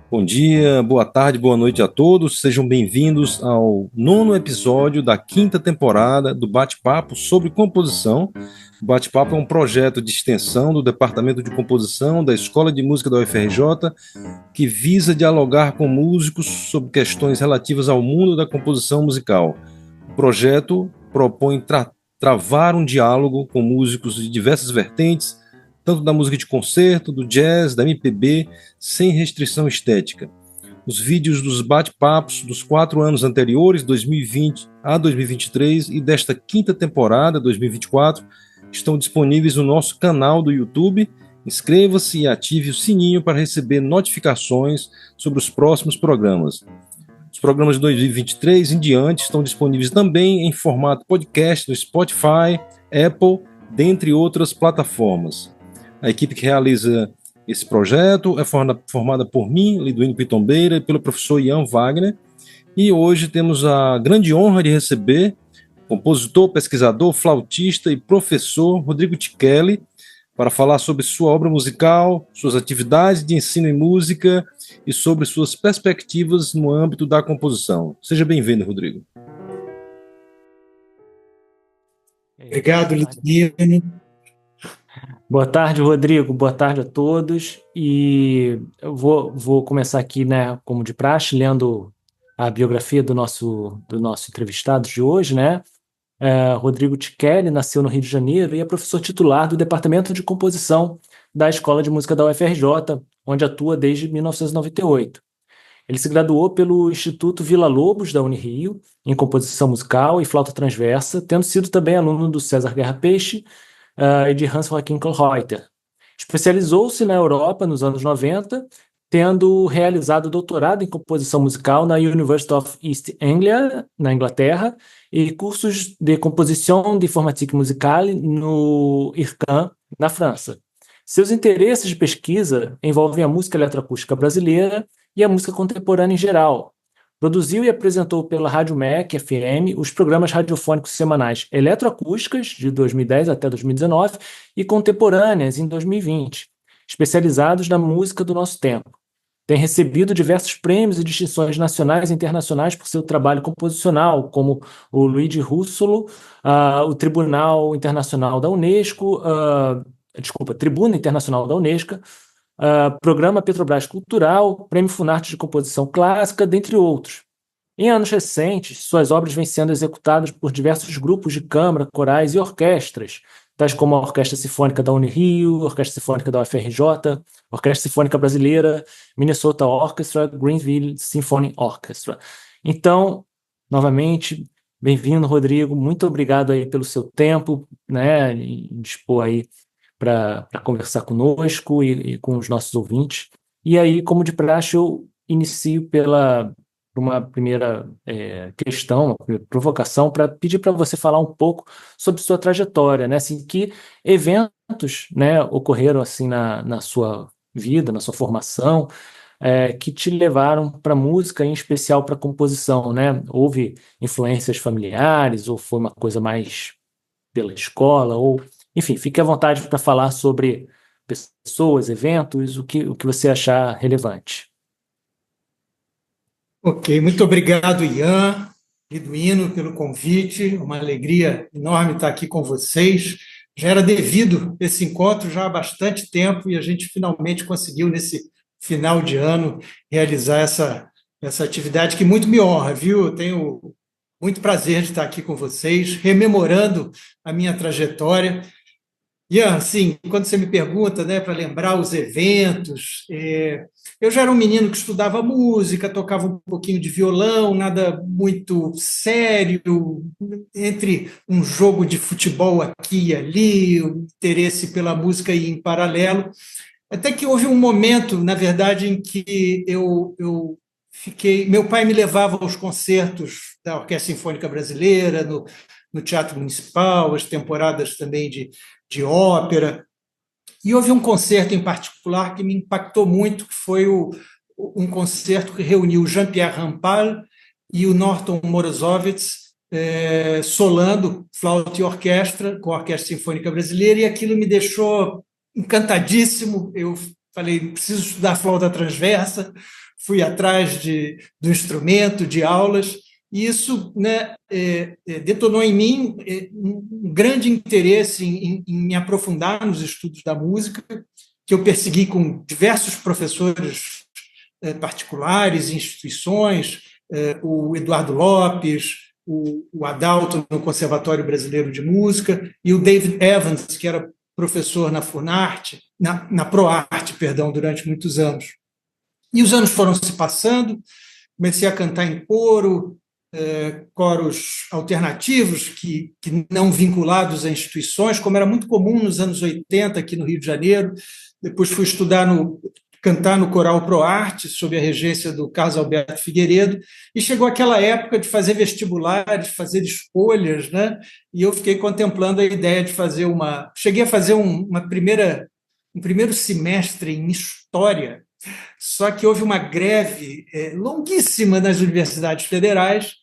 Bom dia, boa tarde, boa noite a todos. Sejam bem-vindos ao nono episódio da quinta temporada do Bate-Papo sobre Composição. O Bate-Papo é um projeto de extensão do Departamento de Composição da Escola de Música da UFRJ que visa dialogar com músicos sobre questões relativas ao mundo da composição musical. O projeto propõe travar um diálogo com músicos de diversas vertentes, tanto da música de concerto, do jazz, da MPB, sem restrição estética. Os vídeos dos bate-papos dos 4 anos anteriores, 2020 a 2023, e desta quinta temporada, 2024, estão disponíveis no nosso canal do YouTube. Inscreva-se e ative o sininho para receber notificações sobre os próximos programas. Os programas de 2023 em diante estão disponíveis também em formato podcast no Spotify, Apple, dentre outras plataformas. A equipe que realiza esse projeto é formada por mim, Liduíno Pitombeira, e pelo professor Ian Wagner. E hoje temos a grande honra de receber o compositor, pesquisador, flautista e professor Rodrigo Tichelli para falar sobre sua obra musical, suas atividades de ensino em música e sobre suas perspectivas no âmbito da composição. Seja bem-vindo, Rodrigo. Obrigado, Liduíno. Boa tarde, Rodrigo. Boa tarde a todos. E eu vou começar aqui, né, como de praxe, lendo a biografia do nosso entrevistado de hoje, né? Rodrigo Tichelli nasceu no Rio de Janeiro e é professor titular do Departamento de Composição da Escola de Música da UFRJ, onde atua desde 1998. Ele se graduou pelo Instituto Villa-Lobos, da Unirio, em composição musical e flauta transversa, tendo sido também aluno do César Guerra Peixe e de Hans Joachim Kohlreuter. Especializou-se na Europa nos anos 90, tendo realizado doutorado em composição musical na University of East Anglia, na Inglaterra, e cursos de composição de informatique musicale no IRCAM, na França. Seus interesses de pesquisa envolvem a música eletroacústica brasileira e a música contemporânea em geral. Produziu e apresentou pela Rádio MEC FM os programas radiofônicos semanais Eletroacústicas, de 2010 até 2019, e Contemporâneas, em 2020, especializados na música do nosso tempo. Tem recebido diversos prêmios e distinções nacionais e internacionais por seu trabalho composicional, como o Luigi Russolo, o Tribunal Internacional da Unesco, Tribuna Internacional da Unesco, Programa Petrobras Cultural, Prêmio Funarte de Composição Clássica, dentre outros. Em anos recentes, suas obras vêm sendo executadas por diversos grupos de câmara, corais e orquestras, tais como a Orquestra Sinfônica da Unirio, Orquestra Sinfônica da UFRJ, Orquestra Sinfônica Brasileira, Minnesota Orchestra, Greenville Symphony Orchestra. Então, novamente, bem-vindo, Rodrigo. Muito obrigado aí pelo seu tempo, né, em dispor aí para conversar conosco e com os nossos ouvintes. E aí, como de praxe, eu inicio por uma primeira questão, uma primeira provocação, para pedir para você falar um pouco sobre sua trajetória, né? Assim, que eventos, né, ocorreram assim na sua vida, na sua formação, que te levaram para a música, em especial para a composição, né? Houve influências familiares, ou foi uma coisa mais pela escola, ou... Enfim, fique à vontade para falar sobre pessoas, eventos, o que você achar relevante. Ok, muito obrigado, Ian, Liduíno, pelo convite. Uma alegria enorme estar aqui com vocês. Já era devido esse encontro já há bastante tempo e a gente finalmente conseguiu, nesse final de ano, realizar essa atividade que muito me honra, viu? Eu tenho muito prazer de estar aqui com vocês, rememorando a minha trajetória. Ian, assim, quando você me pergunta, né, para lembrar os eventos, eu já era um menino que estudava música, tocava um pouquinho de violão, nada muito sério, entre um jogo de futebol aqui e ali, o interesse pela música ia em paralelo, até que houve um momento, na verdade, em que eu fiquei... Meu pai me levava aos concertos da Orquestra Sinfônica Brasileira, no Teatro Municipal, as temporadas também de ópera. E houve um concerto em particular que me impactou muito, que foi um concerto que reuniu o Jean-Pierre Rampal e o Norton Morozovitz, solando flauta e orquestra, com a Orquestra Sinfônica Brasileira, e aquilo me deixou encantadíssimo. Eu falei, preciso estudar flauta transversa, fui atrás do instrumento, de aulas, e isso, né, detonou em mim um grande interesse em me aprofundar nos estudos da música, que eu persegui com diversos professores particulares, instituições, o Eduardo Lopes, o Adalto no Conservatório Brasileiro de Música, e o David Evans, que era professor na Funarte, na ProArte, perdão, durante muitos anos. E os anos foram se passando, comecei a cantar em coro, coros alternativos que não vinculados a instituições, como era muito comum nos anos 80 aqui no Rio de Janeiro. Depois fui cantar no Coral ProArte, sob a regência do Carlos Alberto Figueiredo, e chegou aquela época de fazer vestibulares, fazer escolhas, né? E eu fiquei contemplando a ideia de fazer cheguei a fazer um primeiro semestre em História, só que houve uma greve longuíssima nas universidades federais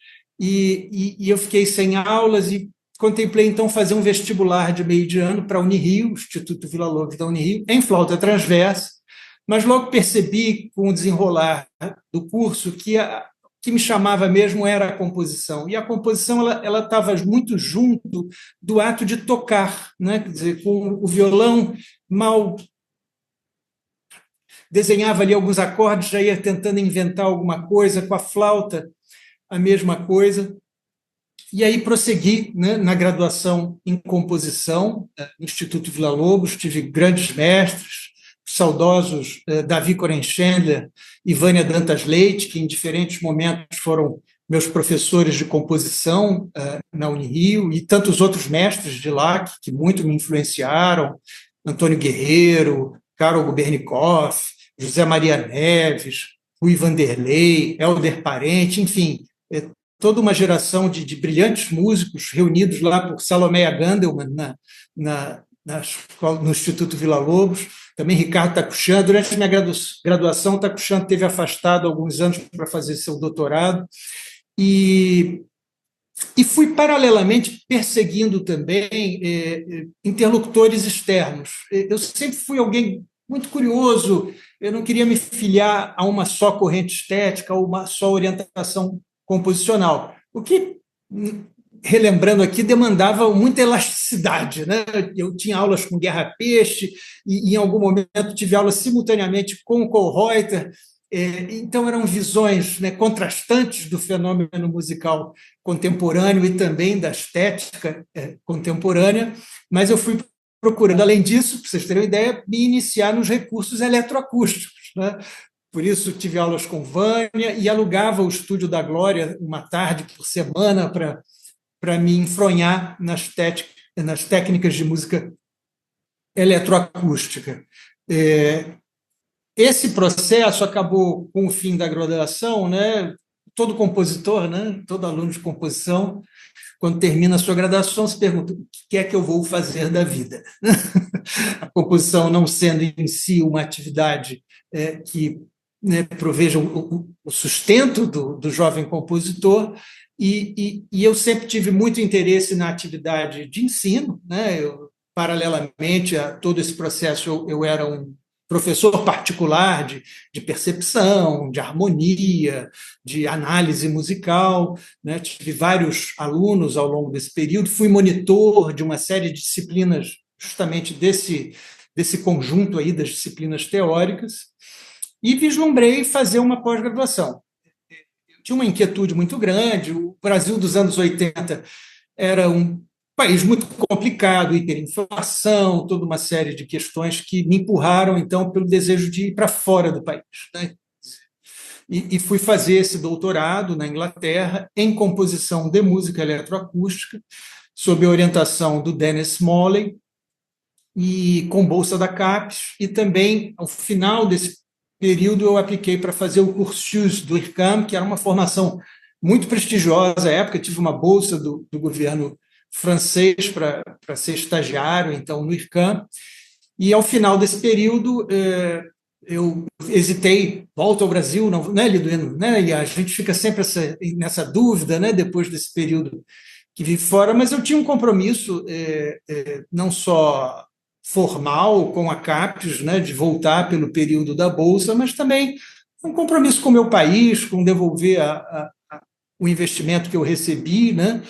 e eu fiquei sem aulas e contemplei, então, fazer um vestibular de meio de ano para a Unirio, Instituto Villa-Lobos da Unirio, em flauta transversa, mas logo percebi, com o desenrolar do curso, que o que me chamava mesmo era a composição. E a composição ela estava muito junto do ato de tocar, né? Quer dizer, com o violão mal desenhava ali alguns acordes, já ia tentando inventar alguma coisa, com a flauta a mesma coisa. E aí prossegui, né, na graduação em composição, no Instituto Villa-Lobos, tive grandes mestres, saudosos Davi Korenchendler e Vânia Dantas Leite, que em diferentes momentos foram meus professores de composição na Unirio, e tantos outros mestres de lá que muito me influenciaram, Antônio Guerreiro, Karol Gubernikov, José Maria Neves, Rui Vanderlei, Helder Parente, enfim, toda uma geração de brilhantes músicos reunidos lá por Salomé Gandelman no Instituto Villa-Lobos, também Ricardo Takuchan. Durante a minha graduação, Takuchan teve afastado alguns anos para fazer seu doutorado, e fui paralelamente perseguindo também interlocutores externos. Eu sempre fui alguém muito curioso, eu não queria me filiar a uma só corrente estética ou uma só orientação composicional, o que, relembrando aqui, demandava muita elasticidade, né? Eu tinha aulas com Guerra Peixe e em algum momento tive aulas simultaneamente com o Kohlreuter, então eram visões, né, contrastantes do fenômeno musical contemporâneo e também da estética contemporânea, mas eu fui procurando, além disso, para vocês terem uma ideia, me iniciar nos recursos eletroacústicos, né? Por isso, tive aulas com Vânia e alugava o Estúdio da Glória uma tarde por semana para me enfronhar nas técnicas de música eletroacústica. Esse processo acabou com o fim da graduação, né? Todo compositor, né? Todo aluno de composição, quando termina a sua graduação, se pergunta o que é que eu vou fazer da vida. A composição não sendo em si uma atividade que, né, proveja o sustento do jovem compositor, e eu sempre tive muito interesse na atividade de ensino, né? Paralelamente a todo esse processo, eu era um professor particular de percepção, de harmonia, de análise musical, né? Tive vários alunos ao longo desse período, fui monitor de uma série de disciplinas justamente desse conjunto aí das disciplinas teóricas, e vislumbrei fazer uma pós-graduação. Eu tinha uma inquietude muito grande, o Brasil dos anos 80 era um país muito complicado, hiperinflação, toda uma série de questões que me empurraram, então, pelo desejo de ir para fora do país, né? E fui fazer esse doutorado na Inglaterra em composição de música eletroacústica, sob a orientação do Dennis Smalley, e com bolsa da CAPES, e também, ao final desse período, eu apliquei para fazer o cursus do IRCAM, que era uma formação muito prestigiosa. À época, tive uma bolsa do governo francês para ser estagiário, então, no IRCAM. E, ao final desse período, eu hesitei, volto ao Brasil, não, né, Liduino? Né? E a gente fica sempre nessa dúvida, né, depois desse período que vive fora, mas eu tinha um compromisso, não só formal com a CAPES, né, de voltar pelo período da Bolsa, mas também um compromisso com o meu país, com devolver o investimento que eu recebi, né?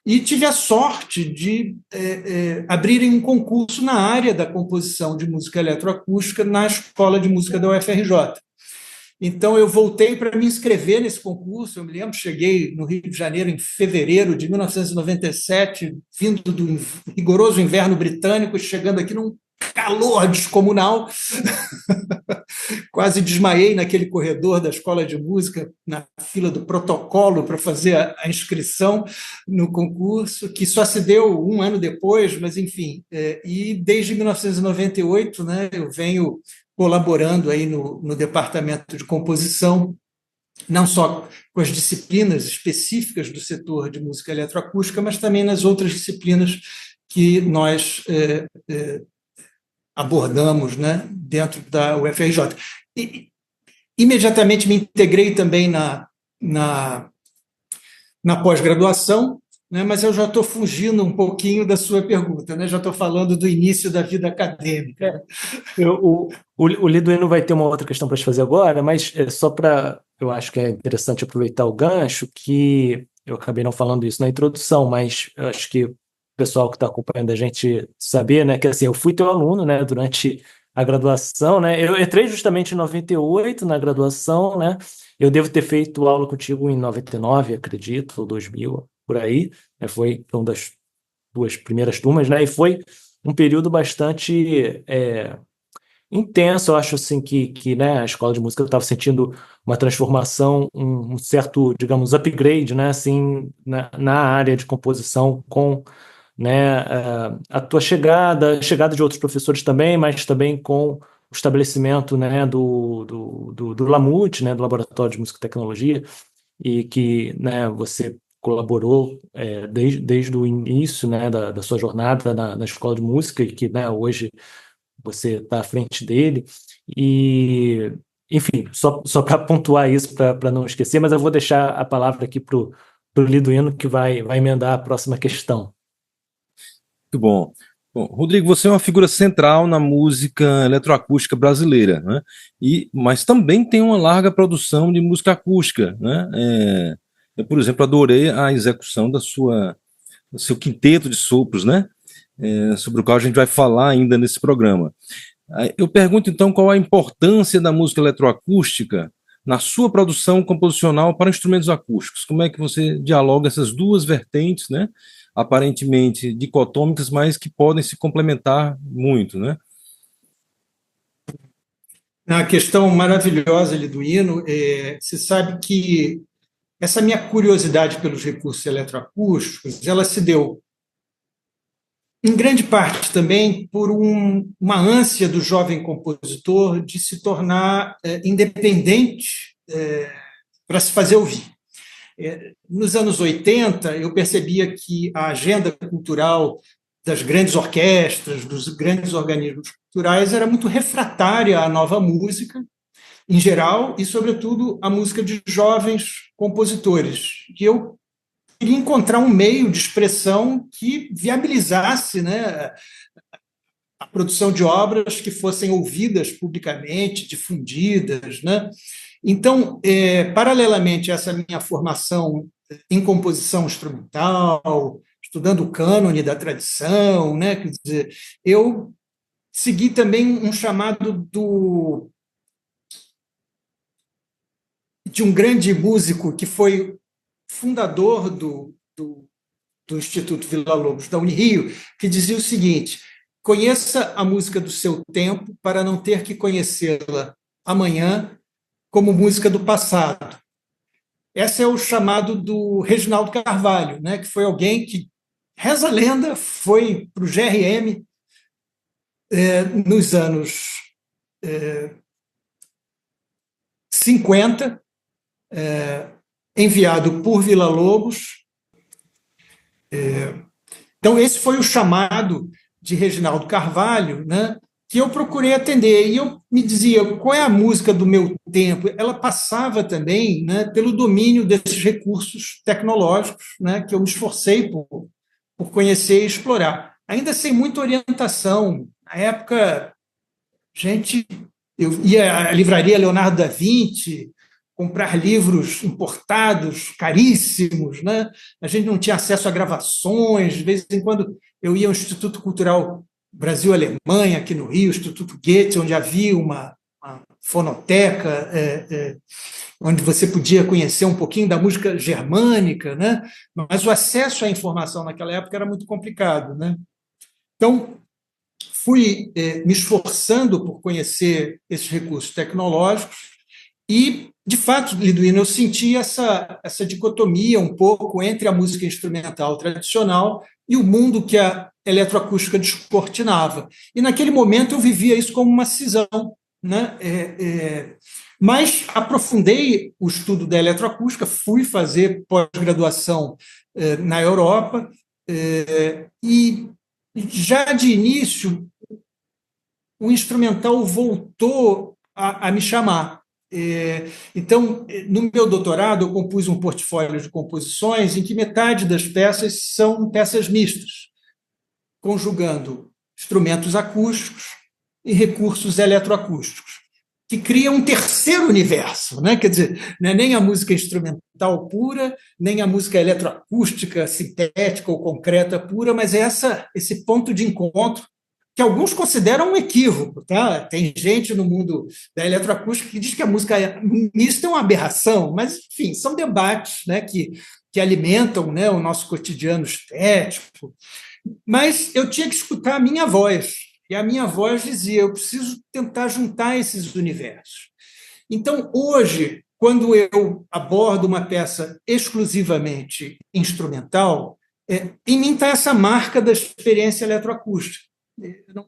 E tive a sorte de abrirem um concurso na área da composição de música eletroacústica na Escola de Música da UFRJ. Então, eu voltei para me inscrever nesse concurso. Eu me lembro, cheguei no Rio de Janeiro em fevereiro de 1997, vindo do rigoroso inverno britânico, chegando aqui num calor descomunal. Quase desmaiei naquele corredor da Escola de Música, na fila do protocolo para fazer a inscrição no concurso, que só se deu um ano depois, mas, enfim. E desde 1998, né, eu venho colaborando aí no departamento de composição, não só com as disciplinas específicas do setor de música eletroacústica, mas também nas outras disciplinas que nós abordamos, né, dentro da UFRJ. E, imediatamente me integrei também na pós-graduação, né, mas eu já estou fugindo um pouquinho da sua pergunta, né, já estou falando do início da vida acadêmica. O Liduino vai ter uma outra questão para te fazer agora, mas só para... Eu acho que é interessante aproveitar o gancho, que eu acabei não falando isso na introdução, mas eu acho que o pessoal que está acompanhando a gente saber, né, que assim, eu fui teu aluno, né, durante a graduação, né, eu entrei justamente em 98 na graduação, né, eu devo ter feito aula contigo em 99, acredito, ou 2000, por aí, né, foi uma das duas primeiras turmas, né, e foi um período bastante intenso. Eu acho assim que né, a escola de música estava sentindo uma transformação, um certo, digamos, upgrade, né, assim, na área de composição com, né, a tua chegada, a chegada de outros professores também, mas também com o estabelecimento, né, do LAMUT, né, do Laboratório de Música e Tecnologia, e que, né, você colaborou desde o início, né, da sua jornada na escola de música, e que, né, hoje você está à frente dele. E, enfim, só para pontuar isso, para não esquecer, mas eu vou deixar a palavra aqui para o Liduino, que vai emendar a próxima questão. Muito bom. Bom, Rodrigo, você é uma figura central na música eletroacústica brasileira, né? Mas também tem uma larga produção de música acústica, né? Eu, por exemplo, adorei a execução do seu quinteto de sopros, né? Sobre o qual a gente vai falar ainda nesse programa. Eu pergunto, então, qual a importância da música eletroacústica na sua produção composicional para instrumentos acústicos? Como é que você dialoga essas duas vertentes, né? Aparentemente dicotômicas, mas que podem se complementar muito, né? Uma questão maravilhosa, Liduino. Você sabe que essa minha curiosidade pelos recursos eletroacústicos, ela se deu em grande parte também por uma ânsia do jovem compositor de se tornar independente para se fazer ouvir. Nos anos 80, eu percebia que a agenda cultural das grandes orquestras, dos grandes organismos culturais, era muito refratária à nova música, em geral, e, sobretudo, à música de jovens compositores. E eu queria encontrar um meio de expressão que viabilizasse, né, a produção de obras que fossem ouvidas publicamente, difundidas, né? Então, paralelamente a essa minha formação em composição instrumental, estudando o cânone da tradição, né, quer dizer, eu segui também um chamado de um grande músico que foi fundador do Instituto Villa-Lobos, da Unirio, que dizia o seguinte: conheça a música do seu tempo para não ter que conhecê-la amanhã como música do passado. Esse é o chamado do Reginaldo Carvalho, né, que foi alguém que, reza a lenda, foi para o GRM nos anos 50, enviado por Villa-Lobos. Então, esse foi o chamado de Reginaldo Carvalho, né, que eu procurei atender. E eu me dizia, qual é a música do meu tempo? Ela passava também, né, pelo domínio desses recursos tecnológicos, né, que eu me esforcei por conhecer e explorar. Ainda sem muita orientação. Na época, a gente Eu ia à livraria Leonardo da Vinci comprar livros importados, caríssimos, né? A gente não tinha acesso a gravações, de vez em quando eu ia ao Instituto Cultural Brasil-Alemanha, aqui no Rio, Instituto Goethe, onde havia uma fonoteca, onde você podia conhecer um pouquinho da música germânica, né? Mas o acesso à informação naquela época era muito complicado, né? Então, fui me esforçando por conhecer esses recursos tecnológicos e, de fato, Liduíno, eu senti essa dicotomia um pouco entre a música instrumental tradicional e o mundo que a eletroacústica descortinava. E, naquele momento, eu vivia isso como uma cisão, né? Mas aprofundei o estudo da eletroacústica, fui fazer pós-graduação na Europa e, já de início, o instrumental voltou a me chamar. Então, no meu doutorado, eu compus um portfólio de composições em que metade das peças são peças mistas, conjugando instrumentos acústicos e recursos eletroacústicos, que cria um terceiro universo, né? Quer dizer, não é nem a música instrumental pura, nem a música eletroacústica, sintética ou concreta pura, mas é esse ponto de encontro que alguns consideram um equívoco. Tá? Tem gente no mundo da eletroacústica que diz que a música mista é uma aberração, mas, enfim, são debates, né, que alimentam, né, o nosso cotidiano estético. Mas eu tinha que escutar a minha voz, e a minha voz dizia, eu preciso tentar juntar esses universos. Então, hoje, quando eu abordo uma peça exclusivamente instrumental, em mim está essa marca da experiência eletroacústica.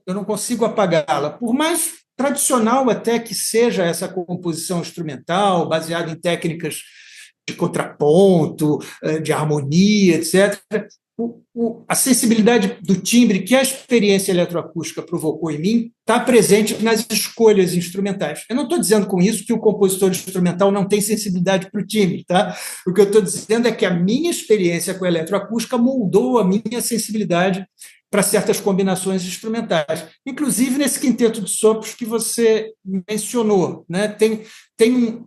Eu não consigo apagá-la, por mais tradicional até que seja essa composição instrumental, baseada em técnicas de contraponto, de harmonia, etc. A sensibilidade do timbre que a experiência eletroacústica provocou em mim está presente nas escolhas instrumentais. Eu não estou dizendo com isso que o compositor instrumental não tem sensibilidade para o timbre, tá? O que eu estou dizendo é que a minha experiência com a eletroacústica moldou a minha sensibilidade para certas combinações instrumentais, inclusive nesse quinteto de sopros que você mencionou, né? Tem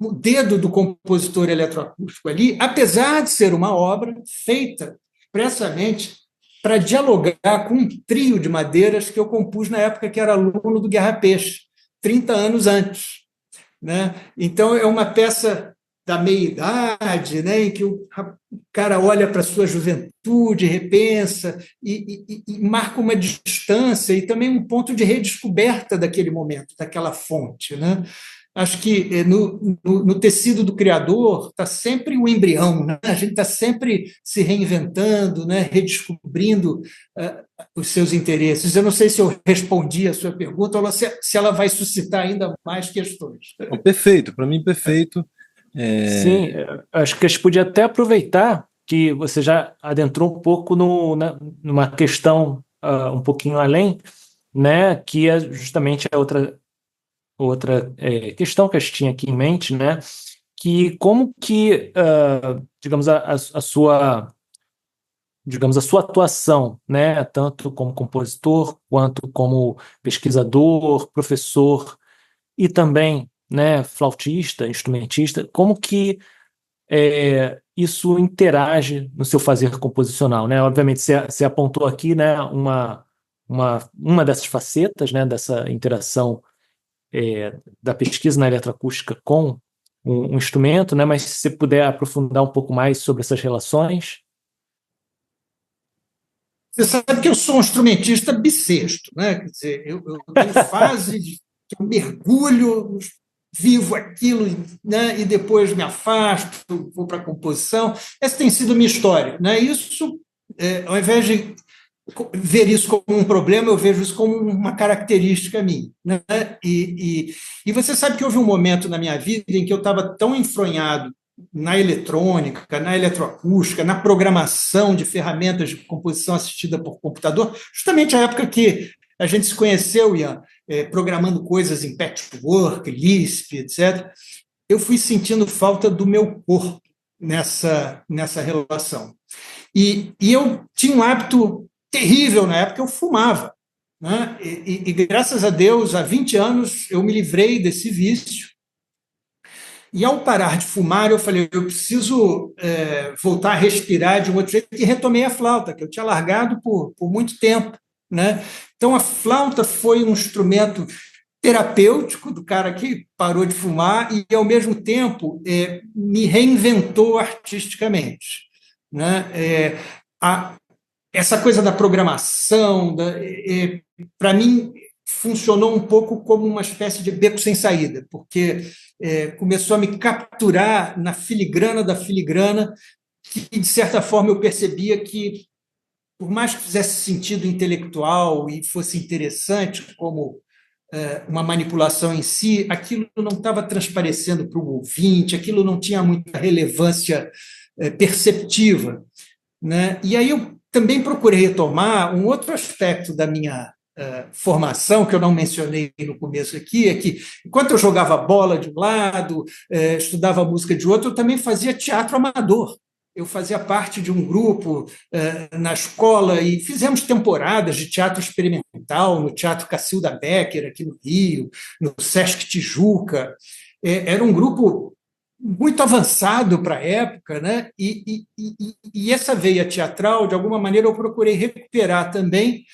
um dedo do compositor eletroacústico ali, apesar de ser uma obra feita expressamente para dialogar com um trio de madeiras que eu compus na época que era aluno do Guerra Peixe, 30 anos antes, né? Então, é uma peça da meia-idade, né, em que o cara olha para a sua juventude, repensa e marca uma distância e também um ponto de redescoberta daquele momento, daquela fonte, né? Acho que no tecido do criador está sempre o embrião, né? A gente está sempre se reinventando, né? Redescobrindo os seus interesses. Eu não sei se eu respondi a sua pergunta ou se ela vai suscitar ainda mais questões. Perfeito, para mim, perfeito. Sim, acho que a gente podia até aproveitar que você já adentrou um pouco numa questão um pouquinho além, né? Que é justamente a outra questão que a gente tinha aqui em mente, né? Que como que, digamos, a sua atuação, né? Tanto como compositor, quanto como pesquisador, professor e também, né, flautista, instrumentista, como que isso interage no seu fazer composicional, né? Obviamente, você apontou aqui, né, uma dessas facetas, né, dessa interação da pesquisa na eletroacústica com um instrumento, né? Mas se você puder aprofundar um pouco mais sobre essas relações. Você sabe que eu sou um instrumentista bissexto, né? Quer dizer, eu tenho fase de que eu mergulho, vivo aquilo, né? E depois me afasto, vou para a composição. Essa tem sido a minha história, né? Isso, ao invés de ver isso como um problema, eu vejo isso como uma característica minha, né? E você sabe que houve um momento na minha vida em que eu estava tão enfronhado na eletrônica, na eletroacústica, na programação de ferramentas de composição assistida por computador, justamente a época que a gente se conheceu, Ian, programando coisas em Patchwork, Lisp, etc., eu fui sentindo falta do meu corpo nessa relação. E eu tinha um hábito terrível na época, eu fumava. né? E graças a Deus, há 20 anos, eu me livrei desse vício. E ao parar de fumar, eu falei, eu preciso voltar a respirar de um outro jeito, e retomei a flauta, que eu tinha largado por muito tempo, né? Então, a flauta foi um instrumento terapêutico do cara que parou de fumar e, ao mesmo tempo, me reinventou artisticamente, né? Essa coisa da programação, para mim, funcionou um pouco como uma espécie de beco sem saída, porque começou a me capturar na filigrana da filigrana, que, de certa forma, eu percebia que, por mais que fizesse sentido intelectual e fosse interessante como uma manipulação em si, aquilo não estava transparecendo para o ouvinte, aquilo não tinha muita relevância perceptiva, né? E aí eu também procurei retomar um outro aspecto da minha formação, que eu não mencionei no começo aqui, é que, enquanto eu jogava bola de um lado, estudava música de outro, eu também fazia teatro amador. Eu fazia parte de um grupo na escola e fizemos temporadas de teatro experimental no Teatro Cacilda Becker, aqui no Rio, no Sesc Tijuca. Era um grupo muito avançado para a época, né? E essa veia teatral, de alguma maneira, eu procurei recuperar também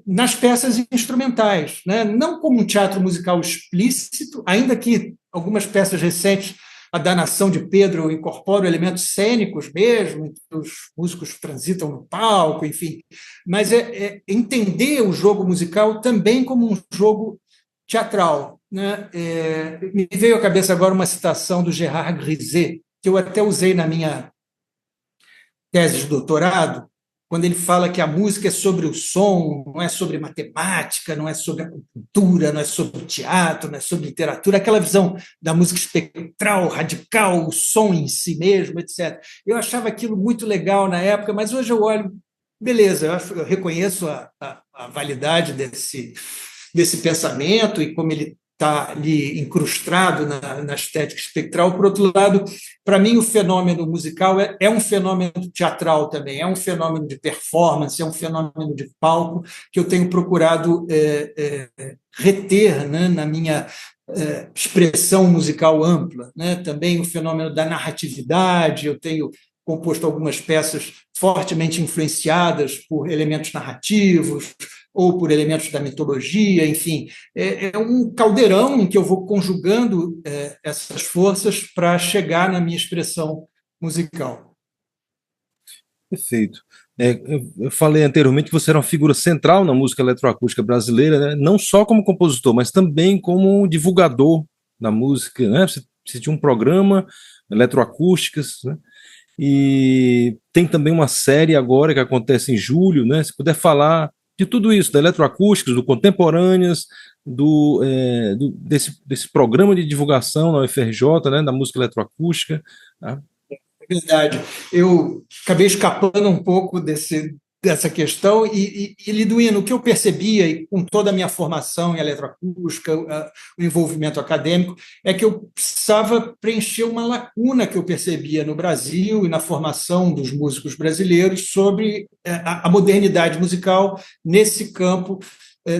nas peças instrumentais, né? Não como um teatro musical explícito, ainda que algumas peças recentes, a da Nação de Pedro, incorporam elementos cênicos mesmo, os músicos transitam no palco, enfim, mas entender o jogo musical também como um jogo teatral, né? Me veio à cabeça agora uma citação do Gérard Griset, que eu até usei na minha tese de doutorado, quando ele fala que a música é sobre o som, não é sobre matemática, não é sobre a cultura, não é sobre o teatro, não é sobre literatura, aquela visão da música espectral, radical, o som em si mesmo, etc. Eu achava aquilo muito legal na época, mas hoje eu olho, beleza, eu reconheço a validade desse pensamento e como ele está ali incrustado na estética espectral. Por outro lado, para mim, o fenômeno musical é um fenômeno teatral também, é um fenômeno de performance, é um fenômeno de palco que eu tenho procurado reter, né, na minha expressão musical ampla, né? Também o fenômeno da narratividade, eu tenho composto algumas peças fortemente influenciadas por elementos narrativos, ou por elementos da mitologia, enfim, é um caldeirão em que eu vou conjugando essas forças para chegar na minha expressão musical. Perfeito. Eu falei anteriormente que você era uma figura central na música eletroacústica brasileira, né? Não só como compositor, mas também como divulgador da música, né? Você tinha um programa, Eletroacústicas, né? E tem também uma série agora que acontece em julho, né? Se puder falar de tudo isso, da eletroacústicas, do contemporâneas, desse programa de divulgação na UFRJ, né, da música eletroacústica. Tá? É verdade. Eu acabei escapando um pouco dessa questão e, Liduíno, o que eu percebia, e com toda a minha formação em eletroacústica, o envolvimento acadêmico, é que eu precisava preencher uma lacuna que eu percebia no Brasil e na formação dos músicos brasileiros sobre a modernidade musical nesse campo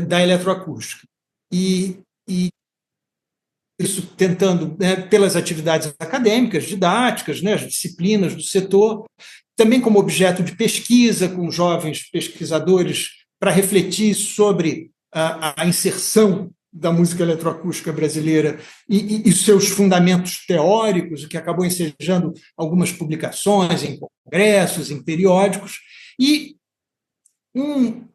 da eletroacústica. E isso tentando, né, pelas atividades acadêmicas, didáticas, né, as disciplinas do setor, também como objeto de pesquisa com jovens pesquisadores para refletir sobre a inserção da música eletroacústica brasileira e seus fundamentos teóricos, o que acabou ensejando algumas publicações em congressos, em periódicos, e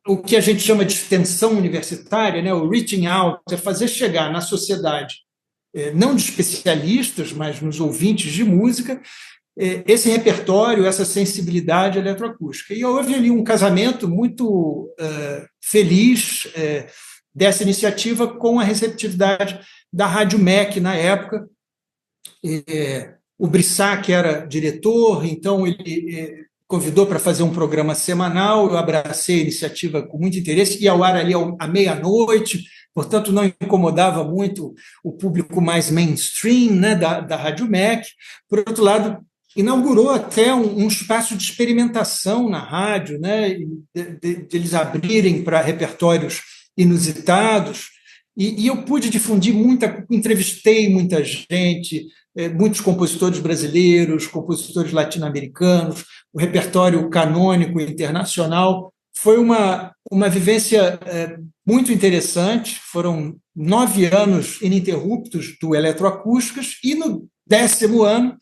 o que a gente chama de extensão universitária, né, o reaching out, é fazer chegar na sociedade, não de especialistas, mas nos ouvintes de música, esse repertório, essa sensibilidade eletroacústica. E houve ali um casamento muito feliz dessa iniciativa com a receptividade da Rádio MEC na época. O Brissac era diretor, então ele convidou para fazer um programa semanal, eu abracei a iniciativa com muito interesse, ia ao ar ali à meia-noite, portanto não incomodava muito o público mais mainstream, né, da Rádio MEC. Por outro lado, inaugurou até um espaço de experimentação na rádio, né? De eles abrirem para repertórios inusitados, e eu pude difundir entrevistei muita gente, muitos compositores brasileiros, compositores latino-americanos, o repertório canônico internacional. Foi uma vivência muito interessante, foram 9 anos ininterruptos do Eletroacústicas, e no 10º ano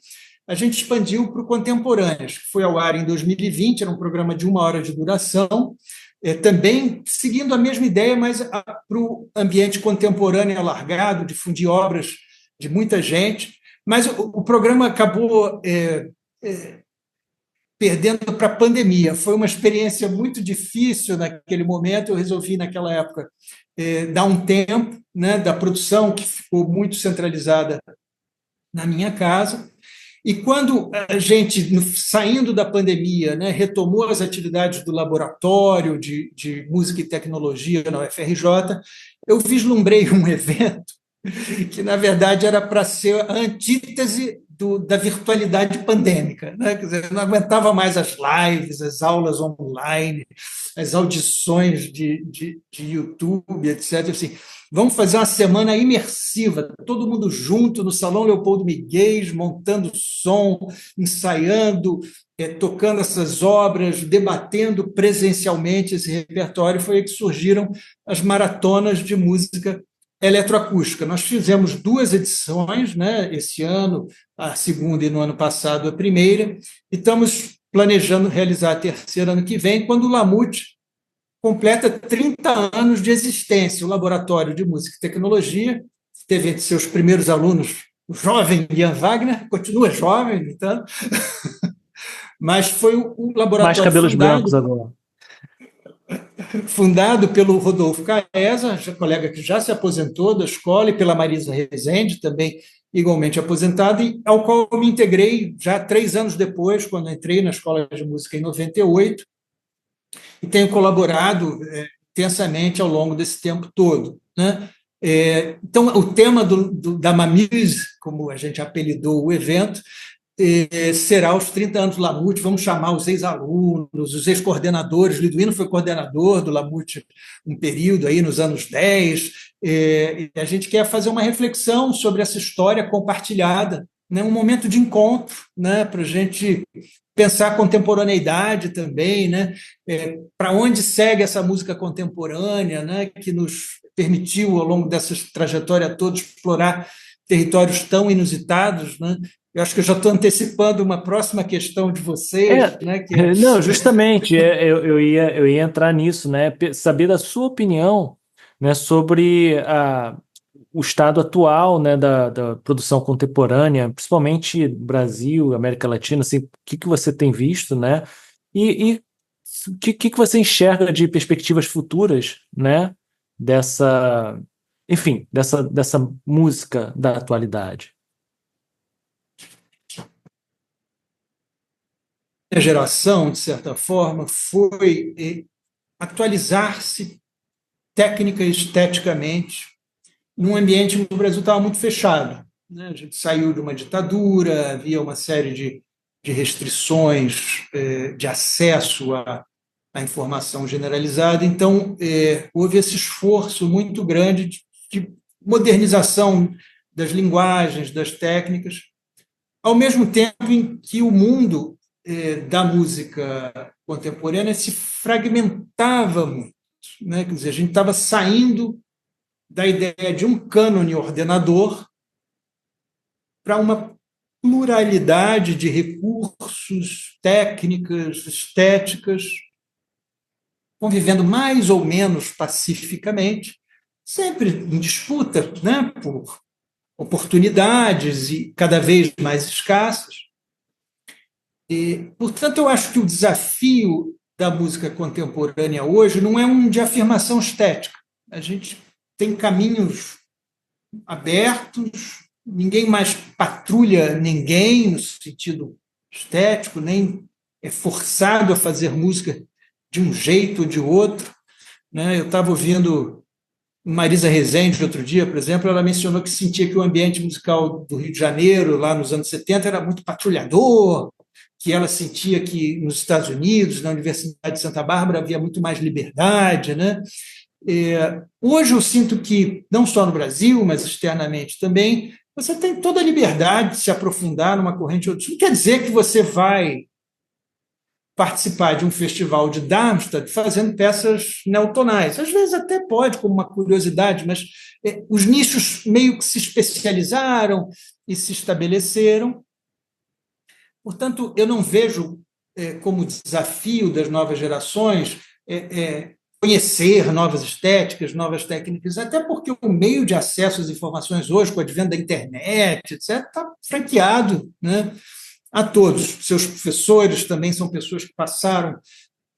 a gente expandiu para o Contemporâneas, que foi ao ar em 2020, era um programa de 1 hora de duração, também seguindo a mesma ideia, mas para o ambiente contemporâneo alargado, difundir obras de muita gente. Mas o programa acabou perdendo para a pandemia. Foi uma experiência muito difícil naquele momento. Eu resolvi, naquela época, dar um tempo, né, da produção, que ficou muito centralizada na minha casa. E quando a gente, saindo da pandemia, né, retomou as atividades do laboratório de música e tecnologia na UFRJ, eu vislumbrei um evento que, na verdade, era para ser a antítese da virtualidade pandêmica, né? Quer dizer, eu não aguentava mais as lives, as aulas online, as audições de YouTube, etc. Assim, vamos fazer uma semana imersiva, todo mundo junto no Salão Leopoldo Miguel, montando som, ensaiando, tocando essas obras, debatendo presencialmente esse repertório. Foi aí que surgiram as maratonas de música eletroacústica. Nós fizemos 2 edições, né, esse ano, a segunda, e no ano passado a primeira, e estamos planejando realizar a terceira ano que vem, quando o Lamute completa 30 anos de existência. O Laboratório de Música e Tecnologia teve entre seus primeiros alunos o jovem Ian Wagner, continua jovem, então, mas foi o laboratório Mais cabelos brancos agora. Fundado pelo Rodolfo Caesa, colega que já se aposentou da escola, e pela Marisa Rezende, também igualmente aposentada, e ao qual eu me integrei já 3 anos depois, quando entrei na Escola de Música em 98, e tenho colaborado intensamente ao longo desse tempo todo, né? Então, o tema da Mamuse, como a gente apelidou o evento, será os 30 anos do Lamute. Vamos chamar os ex-alunos, os ex-coordenadores. Liduino foi coordenador do Lamute um período aí nos anos 10, e a gente quer fazer uma reflexão sobre essa história compartilhada, né? Um momento de encontro, né? Para a gente pensar a contemporaneidade também, né? Para onde segue essa música contemporânea, né? Que nos permitiu, ao longo dessa trajetória toda, explorar territórios tão inusitados, né? Eu acho que eu já estou antecipando uma próxima questão de vocês, né? Não, justamente, eu ia entrar nisso, né? Saber da sua opinião, né, sobre o estado atual, né, da produção contemporânea, principalmente Brasil, América Latina, assim, o que você tem visto, né? E o que você enxerga de perspectivas futuras, né? Enfim, dessa música da atualidade. A geração, de certa forma, foi atualizar-se técnica e esteticamente num ambiente em que o Brasil estava muito fechado, né? A gente saiu de uma ditadura, havia uma série de restrições de acesso à informação generalizada, então houve esse esforço muito grande de modernização das linguagens, das técnicas, ao mesmo tempo em que o mundo da música contemporânea se fragmentava muito, né? Quer dizer, a gente estava saindo da ideia de um cânone ordenador para uma pluralidade de recursos, técnicas, estéticas, convivendo mais ou menos pacificamente, sempre em disputa, né, por oportunidades e cada vez mais escassas. Portanto, eu acho que o desafio da música contemporânea hoje não é um de afirmação estética. A gente tem caminhos abertos, ninguém mais patrulha ninguém no sentido estético, nem é forçado a fazer música de um jeito ou de outro, né? Eu estava ouvindo Marisa Rezende, outro dia, por exemplo, ela mencionou que sentia que o ambiente musical do Rio de Janeiro, lá nos anos 70, era muito patrulhador, que ela sentia que nos Estados Unidos, na Universidade de Santa Bárbara, havia muito mais liberdade, né? Hoje eu sinto que, não só no Brasil, mas externamente também, você tem toda a liberdade de se aprofundar numa corrente ou outra. Isso não quer dizer que você vai participar de um festival de Darmstadt fazendo peças neotonais. Às vezes até pode, como uma curiosidade, mas os nichos meio que se especializaram e se estabeleceram. Portanto, eu não vejo como desafio das novas gerações conhecer novas estéticas, novas técnicas, até porque o meio de acesso às informações hoje, com o advento da internet, etc., está franqueado, né, a todos. Seus professores também são pessoas que passaram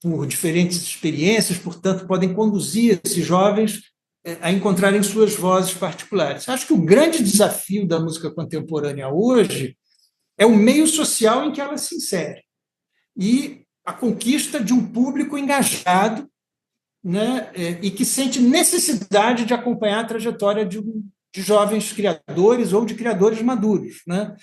por diferentes experiências, portanto, podem conduzir esses jovens a encontrarem suas vozes particulares. Acho que o grande desafio da música contemporânea hoje é o meio social em que ela se insere e a conquista de um público engajado, né, e que sente necessidade de acompanhar a trajetória de jovens criadores ou de criadores maduros, né?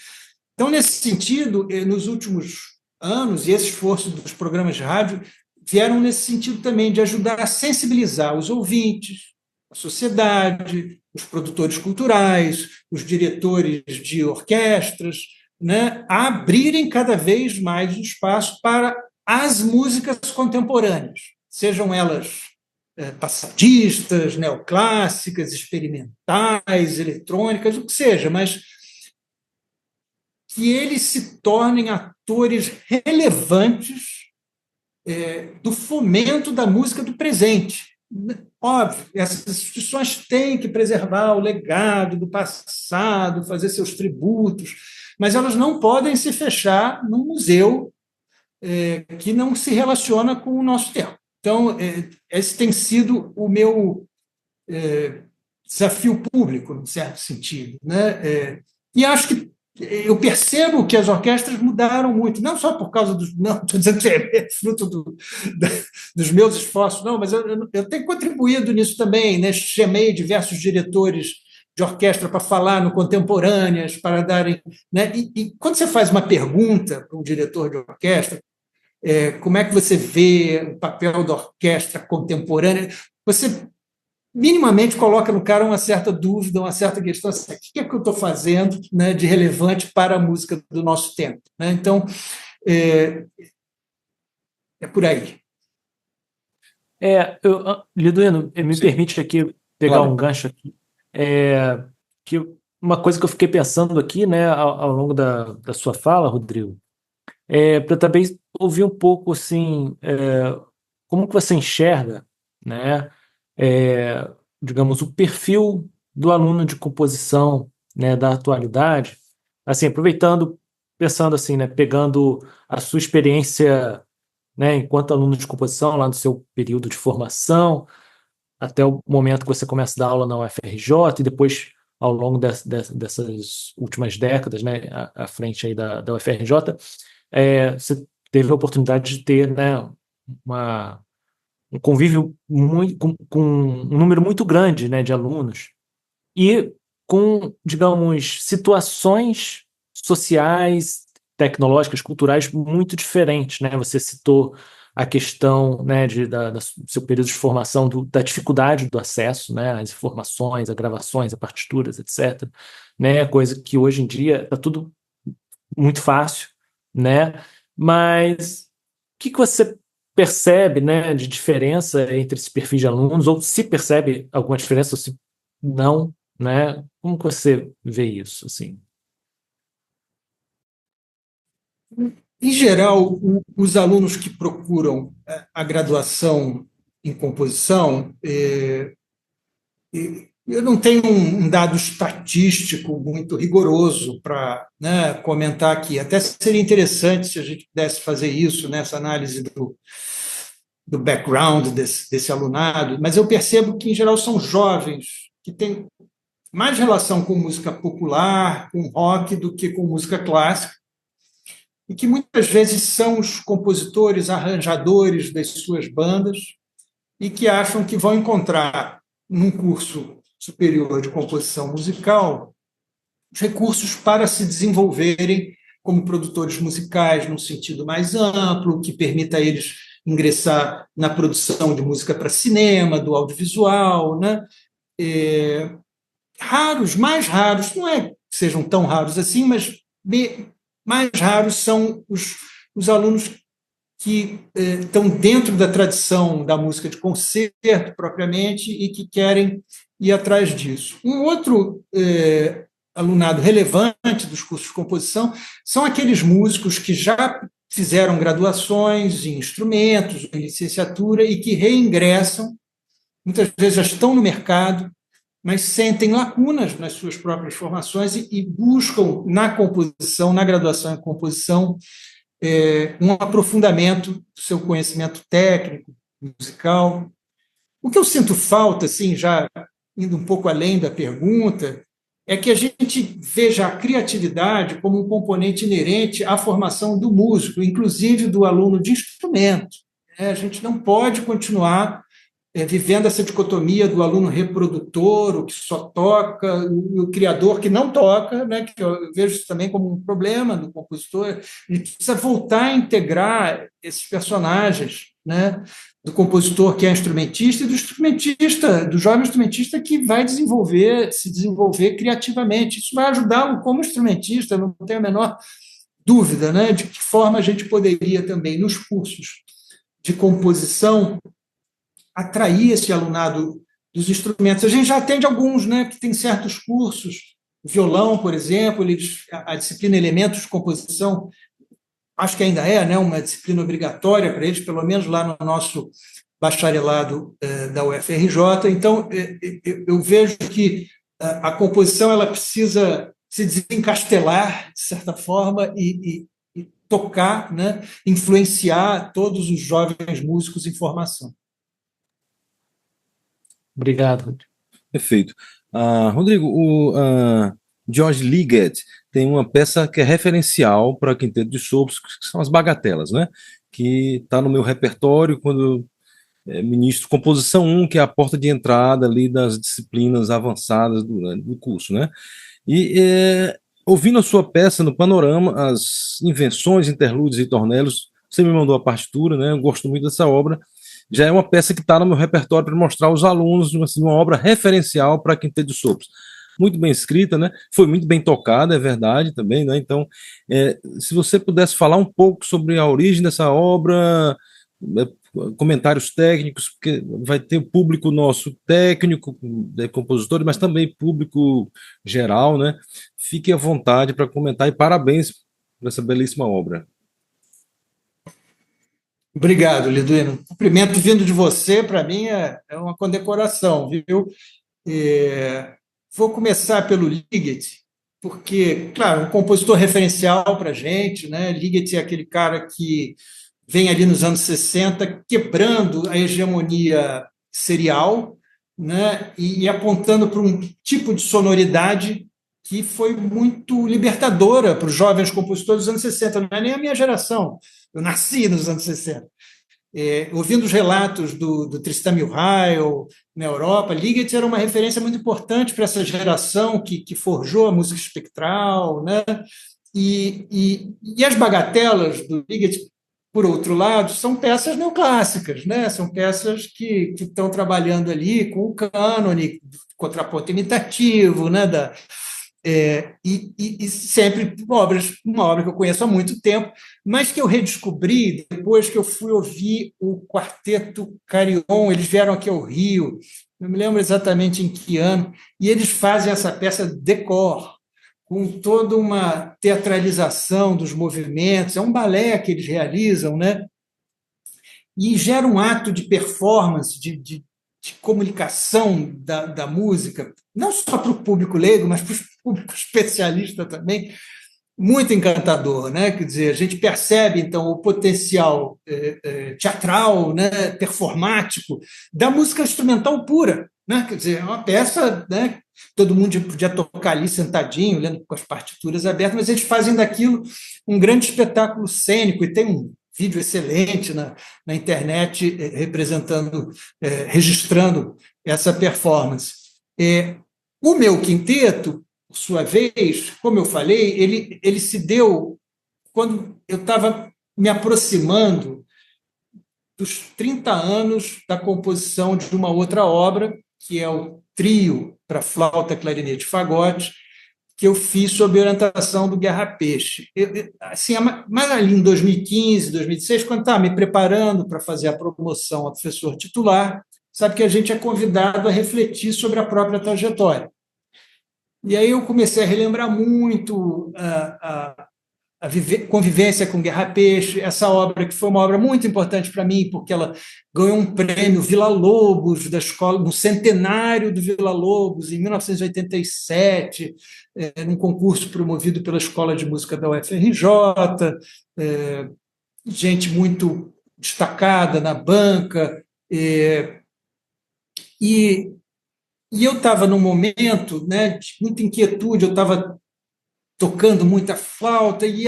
Então, nesse sentido, nos últimos anos, e esse esforço dos programas de rádio vieram nesse sentido também, de ajudar a sensibilizar os ouvintes, a sociedade, os produtores culturais, os diretores de orquestras, né, a abrirem cada vez mais o espaço para as músicas contemporâneas, sejam elas passadistas, neoclássicas, experimentais, eletrônicas, o que seja, mas que eles se tornem atores relevantes do fomento da música do presente. Óbvio, essas instituições têm que preservar o legado do passado, fazer seus tributos, mas elas não podem se fechar num museu que não se relaciona com o nosso tempo. Então, esse tem sido o meu desafio público, num certo sentido, né? E acho que eu percebo que as orquestras mudaram muito, não só por causa dos. Não, estou dizendo que é fruto dos meus esforços, não, mas eu tenho contribuído nisso também, né? Chamei diversos diretores de orquestra para falar no Contemporâneas, para darem. Né? E quando você faz uma pergunta para um diretor de orquestra, como é que você vê o papel da orquestra contemporânea, você minimamente coloca no cara uma certa dúvida, uma certa questão assim, o que é que eu estou fazendo, né, de relevante para a música do nosso tempo? Né? Então, é por aí. Liduino, me permite aqui pegar um gancho aqui, que uma coisa que eu fiquei pensando aqui, né, ao longo da sua fala, Rodrigo, para também ouvir um pouco, assim, como que você enxerga, né, digamos, o perfil do aluno de composição, né, da atualidade, assim, aproveitando, pensando assim, né, pegando a sua experiência, né, enquanto aluno de composição, lá no seu período de formação, até o momento que você começa a dar aula na UFRJ, e depois, ao longo dessas últimas décadas, né, à frente aí da UFRJ, você teve a oportunidade de ter, né, um convívio com um número muito grande, né, de alunos e com, digamos, situações sociais, tecnológicas, culturais muito diferentes, né? Você citou a questão, né, do seu período de formação, da dificuldade do acesso, né, às informações, a gravações, a partituras, etc., né? Coisa que hoje em dia está tudo muito fácil, né? Mas o que você percebe, né, de diferença entre esse perfil de alunos, ou se percebe alguma diferença, ou se não, né? Como que você vê isso, assim? Em geral, os alunos que procuram a graduação em composição, eu não tenho um dado estatístico muito rigoroso para, né, comentar aqui. Até seria interessante se a gente pudesse fazer isso, nessa análise do background desse alunado, mas eu percebo que, em geral, são jovens que têm mais relação com música popular, com rock, do que com música clássica, e que muitas vezes são os compositores, arranjadores das suas bandas, e que acham que vão encontrar num curso superior de composição musical, os recursos para se desenvolverem como produtores musicais num sentido mais amplo, que permita a eles ingressar na produção de música para cinema, do audiovisual, né? Raros, mais raros, não é que sejam tão raros assim, mas mais raros são os alunos que estão dentro da tradição da música de concerto propriamente e que querem ir atrás disso. Um outro alunado relevante dos cursos de composição são aqueles músicos que já fizeram graduações em instrumentos, em licenciatura, e que reingressam, muitas vezes já estão no mercado, mas sentem lacunas nas suas próprias formações e buscam na composição, na graduação em composição, um aprofundamento do seu conhecimento técnico, musical. O que eu sinto falta, assim, já indo um pouco além da pergunta, é que a gente veja a criatividade como um componente inerente à formação do músico, inclusive do aluno de instrumento. A gente não pode continuar vivendo essa dicotomia do aluno reprodutor, o que só toca, o criador que não toca, né, que eu vejo isso também como um problema do compositor. A gente precisa voltar a integrar esses personagens, né, do compositor que é instrumentista e do instrumentista, do jovem instrumentista que vai se desenvolver criativamente. Isso vai ajudá-lo como instrumentista, não tenho a menor dúvida, né, de que forma a gente poderia também, nos cursos de composição, atrair esse alunado dos instrumentos. A gente já atende alguns, né, que tem certos cursos, violão, por exemplo, a disciplina Elementos de Composição, acho que ainda é, né, uma disciplina obrigatória para eles, pelo menos lá no nosso bacharelado da UFRJ. Então, eu vejo que a composição ela precisa se desencastelar, de certa forma, e tocar, né, influenciar todos os jovens músicos em formação. Obrigado, Rodrigo. Perfeito. Rodrigo, o George Ligeti tem uma peça que é referencial para quinteto de sopros, que são as bagatelas, né? Que está no meu repertório quando ministro composição 1, que é a porta de entrada ali das disciplinas avançadas do curso, né? E ouvindo a sua peça no Panorama, as invenções, interlúdios e tornelos, você me mandou a partitura, né? Eu gosto muito dessa obra. Já é uma peça que está no meu repertório para mostrar aos alunos assim, uma obra referencial para quinteto de sopros. Muito bem escrita, né? Foi muito bem tocada, é verdade também, né? Então, se você pudesse falar um pouco sobre a origem dessa obra, comentários técnicos, porque vai ter o público nosso técnico, compositores, mas também público geral, né? Fique à vontade para comentar e parabéns por essa belíssima obra. Obrigado, Liduino. Cumprimento vindo de você, para mim, é uma condecoração, viu? Vou começar pelo Ligeti, porque, claro, um compositor referencial para a gente, né? Ligeti é aquele cara que vem ali nos anos 60 quebrando a hegemonia serial, né? E apontando para um tipo de sonoridade que foi muito libertadora para os jovens compositores dos anos 60, não é nem a minha geração, eu nasci nos anos 60. Ouvindo os relatos do Tristan Milhail na Europa, Ligeti era uma referência muito importante para essa geração que forjou a música espectral, né? E as bagatelas do Ligeti, por outro lado, são peças neoclássicas, né? São peças que estão trabalhando ali com o cânone, contraponto imitativo, né? E sempre uma obra que eu conheço há muito tempo, mas que eu redescobri depois que eu fui ouvir o Quarteto Carillon. Eles vieram aqui ao Rio, não me lembro exatamente em que ano, e eles fazem essa peça Decor, com toda uma teatralização dos movimentos, é um balé que eles realizam, né? E gera um ato de performance, de comunicação da música, não só para o público leigo, mas para o público especialista também, muito encantador, né? Quer dizer, a gente percebe, então, o potencial teatral, né? Performático da música instrumental pura, né? Quer dizer, é uma peça, né? Todo mundo podia tocar ali sentadinho, lendo com as partituras abertas, mas eles fazem daquilo um grande espetáculo cênico, e tem um vídeo excelente na internet registrando essa performance. O meu quinteto, por sua vez, como eu falei, ele se deu quando eu estava me aproximando dos 30 anos da composição de uma outra obra, que é o trio para flauta, clarinete e fagote, que eu fiz sob orientação do Guerra Peixe. Assim, mas ali em 2015, 2016, quando estava me preparando para fazer a promoção a professor titular, sabe que a gente é convidado a refletir sobre a própria trajetória. E aí eu comecei a relembrar muito a convivência com Guerra Peixe, essa obra que foi uma obra muito importante para mim, porque ela ganhou um prêmio Villa-Lobos da escola, no centenário do Villa-Lobos, em 1987, num concurso promovido pela Escola de Música da UFRJ, gente muito destacada na banca, e eu estava num momento, né, de muita inquietude, eu estava tocando muita flauta, e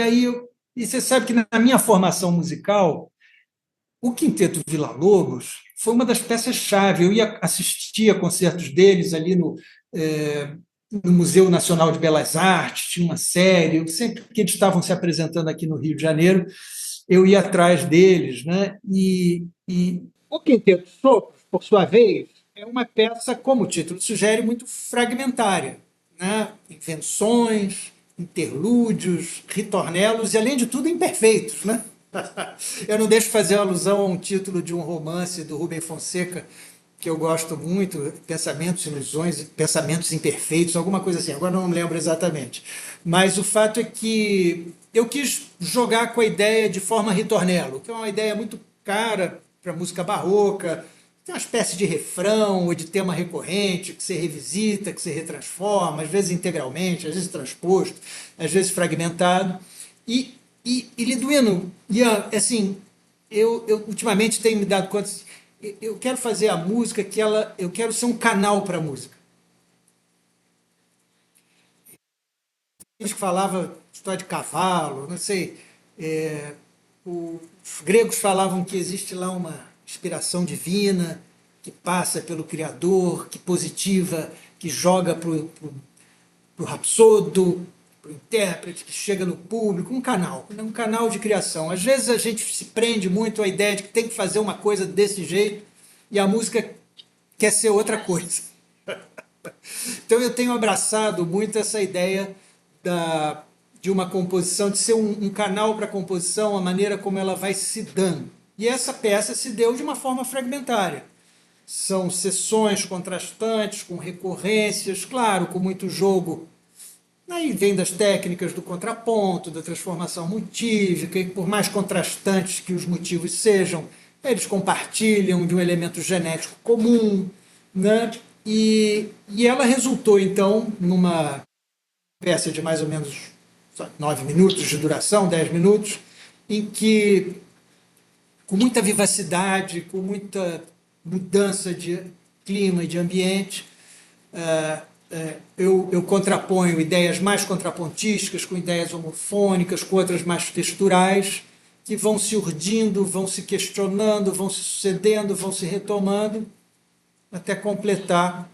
você sabe que na minha formação musical, o Quinteto Villa-Lobos foi uma das peças-chave. Eu ia assistir a concertos deles ali no Museu Nacional de Belas Artes, tinha uma série, sempre que eles estavam se apresentando aqui no Rio de Janeiro, eu ia atrás deles, né? E o Quinteto Sopros, por sua vez, é uma peça, como o título sugere, muito fragmentária, né? Invenções, interlúdios, ritornelos e, além de tudo, imperfeitos, né? Eu não deixo de fazer alusão a um título de um romance do Rubem Fonseca que eu gosto muito, Pensamentos, Ilusões, Pensamentos Imperfeitos, alguma coisa assim, agora não me lembro exatamente. Mas o fato é que eu quis jogar com a ideia de forma ritornelo, que é uma ideia muito cara para a música barroca, tem uma espécie de refrão ou de tema recorrente que você revisita, que você retransforma, às vezes integralmente, às vezes transposto, às vezes fragmentado. E Liduino, Ian, assim, eu ultimamente tenho me dado conta, eu quero fazer a música eu quero ser um canal para a música. Eles falavam história de cavalo, não sei. Os gregos falavam que existe lá uma inspiração divina que passa pelo Criador, que positiva, que joga para o rapsodo, para o intérprete, que chega no público, um canal de criação. Às vezes a gente se prende muito à ideia de que tem que fazer uma coisa desse jeito e a música quer ser outra coisa. Então eu tenho abraçado muito essa ideia de uma composição, de ser um canal para a composição, a maneira como ela vai se dando. E essa peça se deu de uma forma fragmentária. São sessões contrastantes, com recorrências, claro, com muito jogo. Aí vem das técnicas do contraponto, da transformação motívica, e por mais contrastantes que os motivos sejam, eles compartilham de um elemento genético comum, né? E ela resultou, então, numa peça de mais ou menos 9 minutos de duração, 10 minutos, em que, com muita vivacidade, com muita mudança de clima e de ambiente, eu contraponho ideias mais contrapontísticas com ideias homofônicas, com outras mais texturais, que vão se urdindo, vão se questionando, vão se sucedendo, vão se retomando, até completar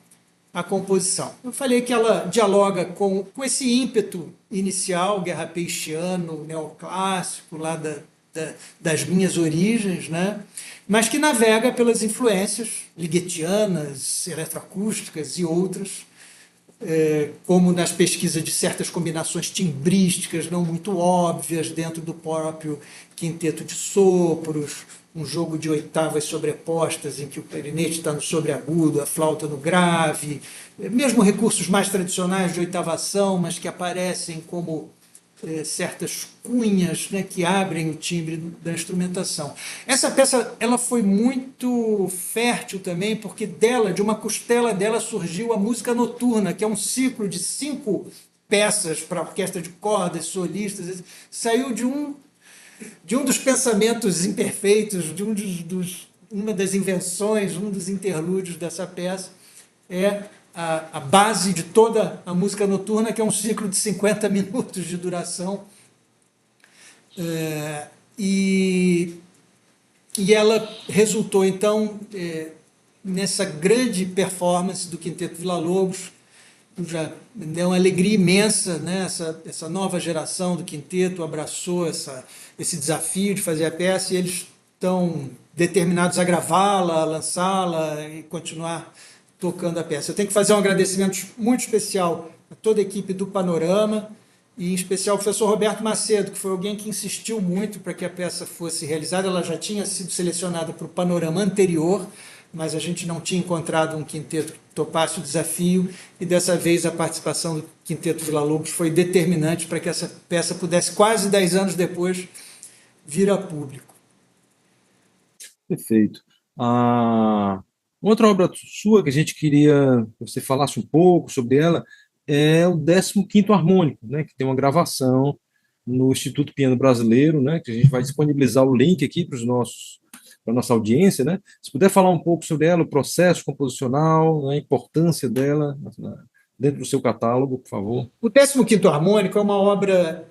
a composição. Eu falei que ela dialoga com esse ímpeto inicial, guerra peixiano, neoclássico, lá das minhas origens, né? Mas que navega pelas influências ligetianas, eletroacústicas e outras, como nas pesquisas de certas combinações timbrísticas não muito óbvias dentro do próprio quinteto de sopros, um jogo de oitavas sobrepostas em que o clarinete está no sobreagudo, a flauta no grave, mesmo recursos mais tradicionais de oitavação, mas que aparecem como certas cunhas, né, que abrem o timbre da instrumentação. Essa peça ela foi muito fértil também, porque de uma costela dela surgiu a música noturna, que é um ciclo de 5 peças para orquestra de cordas, solistas. Saiu de um dos pensamentos imperfeitos, uma das invenções, um dos interlúdios dessa peça, a base de toda a música noturna, que é um ciclo de 50 minutos de duração, e, e ela resultou, então, nessa grande performance do Quinteto Villa-Lobos. Já deu uma alegria imensa, né? Essa nova geração do quinteto abraçou esse desafio de fazer a peça e eles estão determinados a gravá-la, a lançá-la e continuar tocando a peça. Eu tenho que fazer um agradecimento muito especial a toda a equipe do Panorama e, em especial, ao professor Roberto Macedo, que foi alguém que insistiu muito para que a peça fosse realizada. Ela já tinha sido selecionada para o Panorama anterior, mas a gente não tinha encontrado um quinteto que topasse o desafio, e dessa vez a participação do Quinteto Villa-Lobos foi determinante para que essa peça pudesse, quase 10 anos depois, vir a público. Perfeito. Outra obra sua que a gente queria que você falasse um pouco sobre ela é o 15º Harmônico, né, que tem uma gravação no Instituto Piano Brasileiro, né, que a gente vai disponibilizar o link aqui para a nossa audiência, né? Se puder falar um pouco sobre ela, o processo composicional, né, a importância dela dentro do seu catálogo, por favor. O 15º Harmônico é uma obra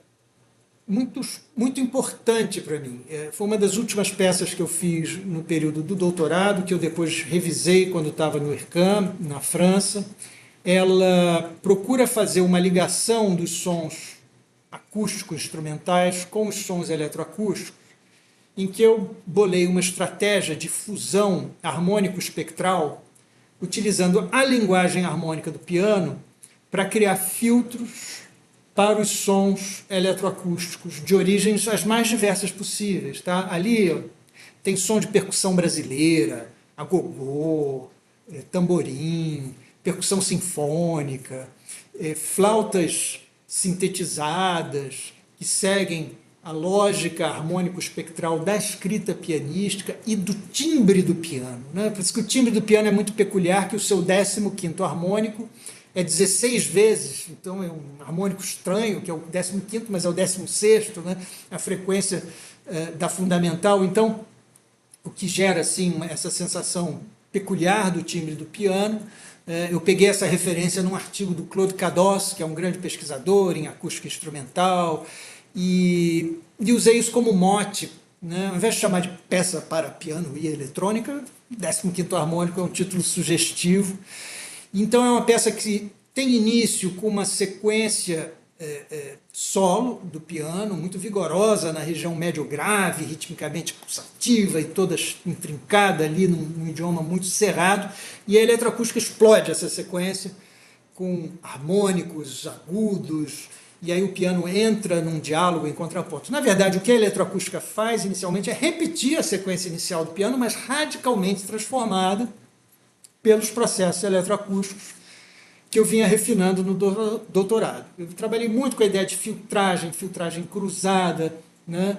muito importante para mim. Foi uma das últimas peças que eu fiz no período do doutorado, que eu depois revisei quando estava no IRCAM, na França. Ela procura fazer uma ligação dos sons acústicos instrumentais com os sons eletroacústicos, em que eu bolei uma estratégia de fusão harmônico-espectral, utilizando a linguagem harmônica do piano para criar filtros para os sons eletroacústicos de origens as mais diversas possíveis. Tá? Ali tem som de percussão brasileira, agogô, tamborim, percussão sinfônica, flautas sintetizadas que seguem a lógica harmônico-espectral da escrita pianística e do timbre do piano. Né? Por isso que o timbre do piano é muito peculiar, que o seu 15º harmônico é 16 vezes, então é um harmônico estranho, que é o 15º, mas é o 16º, né? A frequência da fundamental. Então, o que gera assim, essa sensação peculiar do timbre do piano. Eu peguei essa referência num artigo do Claude Cados, que é um grande pesquisador em acústica instrumental, e usei isso como mote, né? Ao invés de chamar de peça para piano e eletrônica, 15º Harmônico é um título sugestivo. Então é uma peça que tem início com uma sequência solo do piano, muito vigorosa na região médio-grave, ritmicamente pulsativa e toda intrincada ali num idioma muito cerrado, e a eletroacústica explode essa sequência com harmônicos agudos, e aí o piano entra num diálogo em contraponto. Na verdade, o que a eletroacústica faz inicialmente é repetir a sequência inicial do piano, mas radicalmente transformada pelos processos eletroacústicos que eu vinha refinando no doutorado. Eu trabalhei muito com a ideia de filtragem cruzada, né?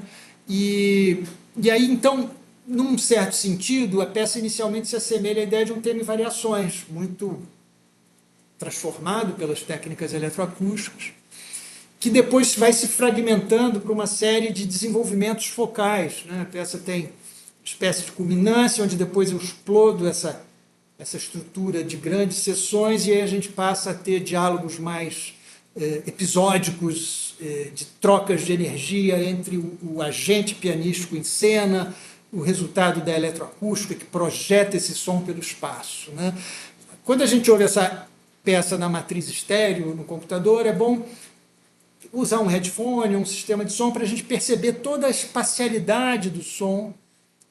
E aí, então, num certo sentido, a peça inicialmente se assemelha à ideia de um tema em variações, muito transformado pelas técnicas eletroacústicas, que depois vai se fragmentando para uma série de desenvolvimentos focais, né? A peça tem uma espécie de culminância, onde depois eu explodo essa estrutura de grandes sessões, e aí a gente passa a ter diálogos mais episódicos, de trocas de energia entre o agente pianístico em cena, o resultado da eletroacústica que projeta esse som pelo espaço, né? Quando a gente ouve essa peça na matriz estéreo no computador, é bom usar um headphone, um sistema de som, para a gente perceber toda a espacialidade do som,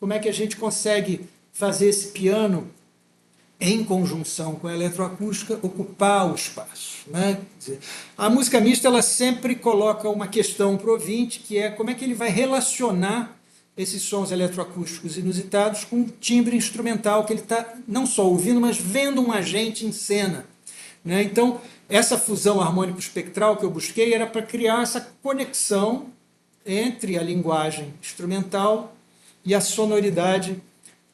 como é que a gente consegue fazer esse piano em conjunção com a eletroacústica, ocupar o espaço, né? Quer dizer, a música mista ela sempre coloca uma questão para o ouvinte, que é como é que ele vai relacionar esses sons eletroacústicos inusitados com o timbre instrumental que ele está não só ouvindo, mas vendo um agente em cena, né? Então, essa fusão harmônico-espectral que eu busquei era para criar essa conexão entre a linguagem instrumental e a sonoridade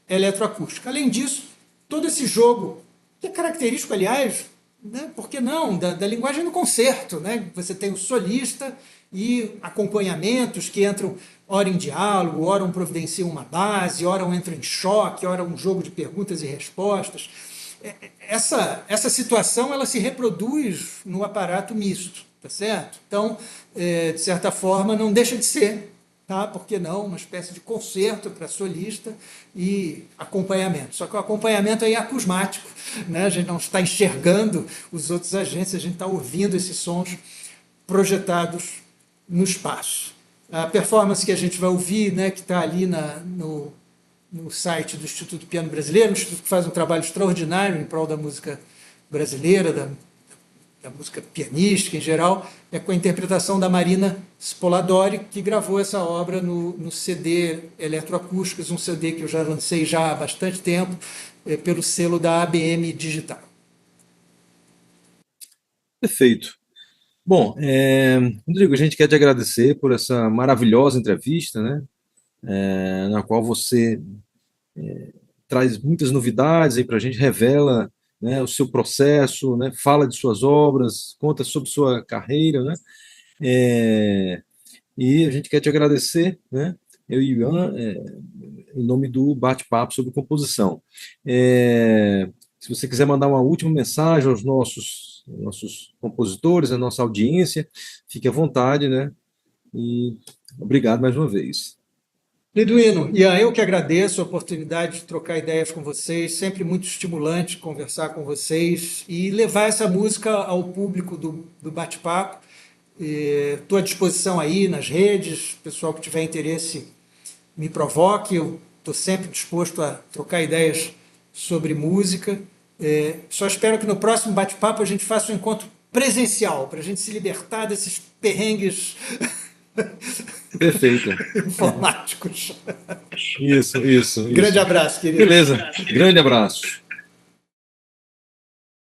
eletroacústica. Além disso, todo esse jogo, que é característico, aliás, né, por que não, da linguagem do concerto, né? Você tem o solista e acompanhamentos que entram, ora em diálogo, ora providenciam uma base, ora entram em choque, ora um jogo de perguntas e respostas. Essa situação ela se reproduz no aparato misto, tá certo? Então, de certa forma, não deixa de ser tá? Por que não? Uma espécie de concerto para solista e acompanhamento. Só que o acompanhamento é acusmático, né? A gente não está enxergando os outros agentes, a gente está ouvindo esses sons projetados no espaço. A performance que a gente vai ouvir, né, que está ali no site do Instituto Piano Brasileiro, um instituto que faz um trabalho extraordinário em prol da música brasileira, da música pianística em geral, é com a interpretação da Marina Spoladori, que gravou essa obra no CD Eletroacústicas, um CD que eu já lancei já há bastante tempo, pelo selo da ABM Digital. Perfeito. Bom, Rodrigo, a gente quer te agradecer por essa maravilhosa entrevista, né, na qual você traz muitas novidades aí para a gente, revela, né, o seu processo, né, fala de suas obras, conta sobre sua carreira, né, e a gente quer te agradecer, né, eu e o Ian, em nome do Bate-Papo sobre Composição. Se você quiser mandar uma última mensagem aos nossos compositores, à nossa audiência, fique à vontade, né, e obrigado mais uma vez. Liduino, Ian, eu que agradeço a oportunidade de trocar ideias com vocês, sempre muito estimulante conversar com vocês e levar essa música ao público do bate-papo. Estou à disposição aí nas redes, pessoal que tiver interesse me provoque, eu estou sempre disposto a trocar ideias sobre música. Só espero que no próximo bate-papo a gente faça um encontro presencial, para a gente se libertar desses perrengues Perfeito. informáticos. Isso. Grande abraço, querido. Beleza, grande abraço.